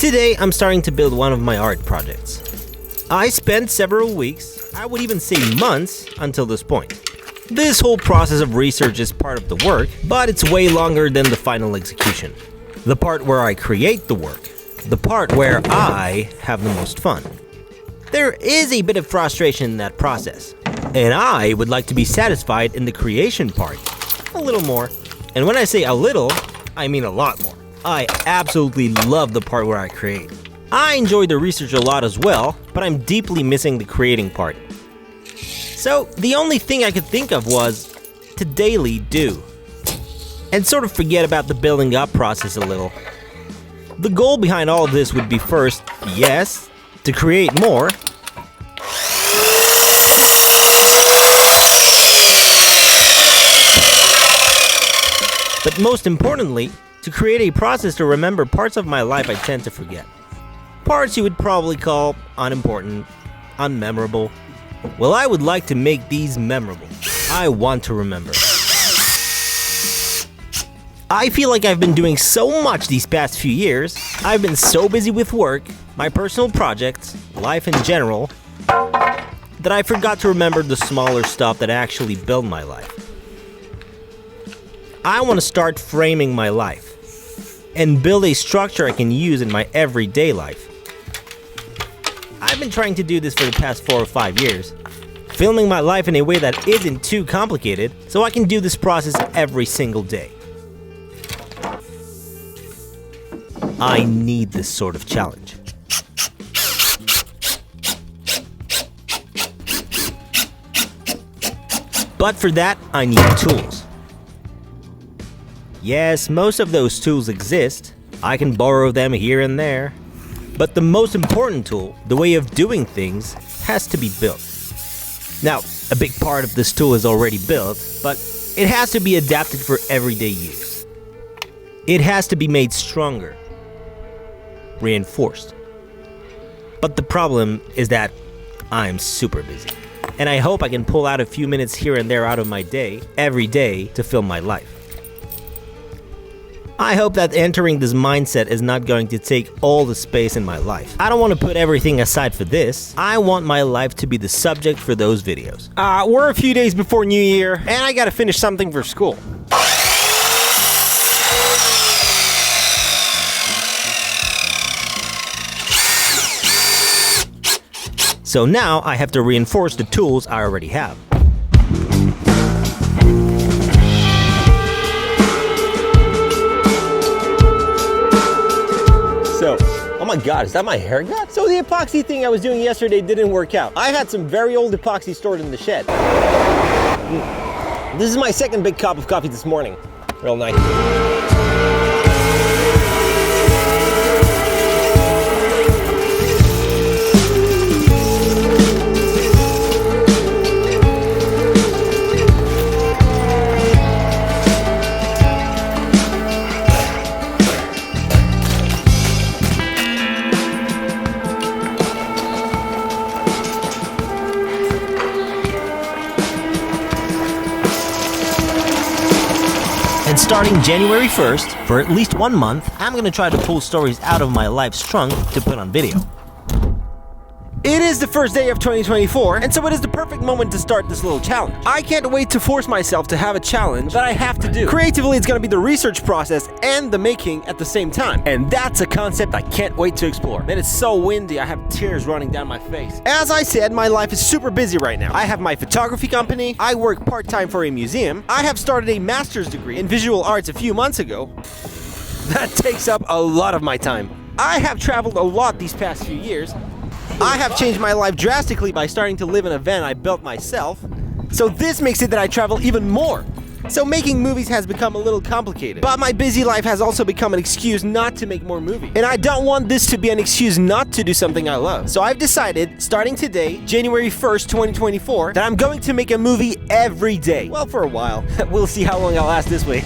Today, I'm starting to build one of my art projects. I spent several weeks, I would even say months, until this point. This whole process of research is part of the work, but it's way longer than the final execution. The part where I create the work. The part where I have the most fun. There is a bit of frustration in that process, and I would like to be satisfied in the creation part. A little more. And when I say a little, I mean a lot more. I absolutely love the part where I create. I enjoy the research a lot as well, but I'm deeply missing the creating part. So the only thing I could think of was to daily do. And sort of forget about the building up process a little. The goal behind all of this would be first, yes, to create more. But most importantly, to create a process to remember parts of my life I tend to forget. Parts you would probably call unimportant, unmemorable. Well, I would like to make these memorable. I want to remember. I feel like I've been doing so much these past few years. I've been so busy with work, my personal projects, life in general, that I forgot to remember the smaller stuff that actually build my life. I want to start framing my life and build a structure I can use in my everyday life. I've been trying to do this for the past 4 or 5 years, filming my life in a way that isn't too complicated, so I can do this process every single day. I need this sort of challenge. But for that, I need tools. Yes, most of those tools exist. I can borrow them here and there. But the most important tool, the way of doing things, has to be built. Now, a big part of this tool is already built, but it has to be adapted for everyday use. It has to be made stronger, reinforced. But the problem is that I'm super busy. And I hope I can pull out a few minutes here and there out of my day, every day, to film my life. I hope that entering this mindset is not going to take all the space in my life. I don't want to put everything aside for this. I want my life to be the subject for those videos. We're a few days before New Year, and I gotta finish something for school. So now I have to reinforce the tools I already have. Oh my god, is that my haircut? So the epoxy thing I was doing yesterday didn't work out. I had some very old epoxy stored in the shed. This is my second big cup of coffee this morning. Real nice. And starting January 1st, for at least 1 month, I'm gonna try to pull stories out of my life's trunk to put on video. It is the first day of 2024, and so it is the perfect moment to start this little challenge. I can't wait to force myself to have a challenge that I have to do. Creatively, it's gonna be the research process and the making at the same time. And that's a concept I can't wait to explore. Man, it's so windy, I have tears running down my face. As I said, my life is super busy right now. I have my photography company, I work part-time for a museum, I have started a master's degree in visual arts a few months ago. That takes up a lot of my time. I have traveled a lot these past few years. I have changed my life drastically by starting to live in a van I built myself. So this makes it that I travel even more. So making movies has become a little complicated. But my busy life has also become an excuse not to make more movies. And I don't want this to be an excuse not to do something I love. So I've decided, starting today, January 1st, 2024, that I'm going to make a movie every day. Well, for a while. We'll see how long I'll last this way.